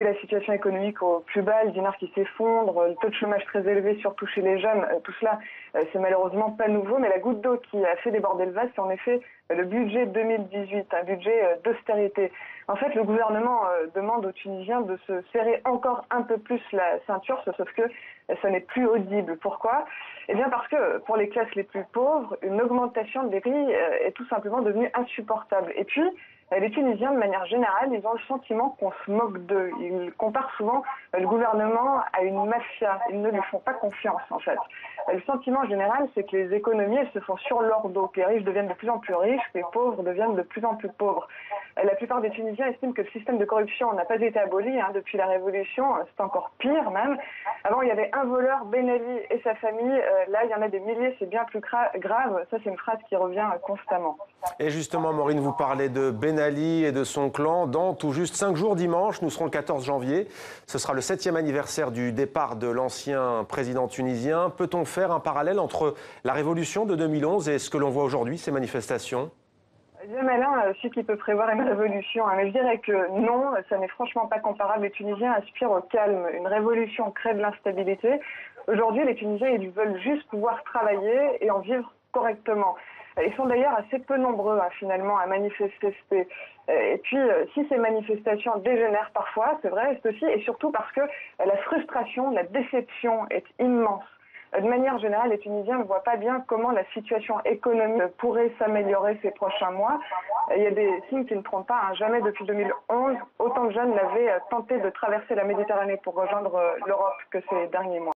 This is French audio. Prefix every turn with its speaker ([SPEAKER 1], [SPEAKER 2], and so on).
[SPEAKER 1] La situation économique au plus bas, le dinar qui s'effondre, le taux de chômage très élevé, surtout chez les jeunes, tout cela, c'est malheureusement pas nouveau, mais la goutte d'eau qui a fait déborder le vase, c'est en effet le budget 2018, un budget d'austérité. En fait, le gouvernement demande aux Tunisiens de se serrer encore un peu plus la ceinture, sauf que ça n'est plus audible. Pourquoi ? Eh bien parce que pour les classes les plus pauvres, une augmentation des prix est tout simplement devenue insupportable. Et puis, les Tunisiens, de manière générale, ils ont le sentiment qu'on se moque d'eux. Ils comparent souvent le gouvernement à une mafia. Ils ne lui font pas confiance, en fait. Le sentiment général, c'est que les économies, elles se font sur leur dos, que les riches deviennent de plus en plus riches, que les pauvres deviennent de plus en plus pauvres. La plupart des Tunisiens estiment que le système de corruption n'a pas été aboli depuis la Révolution. C'est encore pire, même. Avant, il y avait un voleur, Ben Ali et sa famille. Là, il y en a des milliers, c'est bien plus grave. Ça, c'est une phrase qui revient constamment.
[SPEAKER 2] Et justement, Maureen, vous parlez de Ben Ali et de son clan. Dans tout juste 5 jours dimanche, nous serons le 14 janvier. Ce sera le 7e anniversaire du départ de l'ancien président tunisien. Peut-on faire un parallèle entre la révolution de 2011 et ce que l'on voit aujourd'hui, ces manifestations ?
[SPEAKER 1] Dieu malin, celui qui peut prévoir une révolution. Mais je dirais que non, ça n'est franchement pas comparable. Les Tunisiens aspirent au calme. Une révolution crée de l'instabilité. Aujourd'hui, les Tunisiens, ils veulent juste pouvoir travailler et en vivre correctement. Ils sont d'ailleurs assez peu nombreux finalement à manifester. Et puis, si ces manifestations dégénèrent parfois, c'est vrai, c'est aussi et surtout parce que la frustration, la déception est immense. De manière générale, les Tunisiens ne voient pas bien comment la situation économique pourrait s'améliorer ces prochains mois. Il y a des signes qui ne trompent pas. Jamais depuis 2011, autant de jeunes n'avaient tenté de traverser la Méditerranée pour rejoindre l'Europe que ces derniers mois.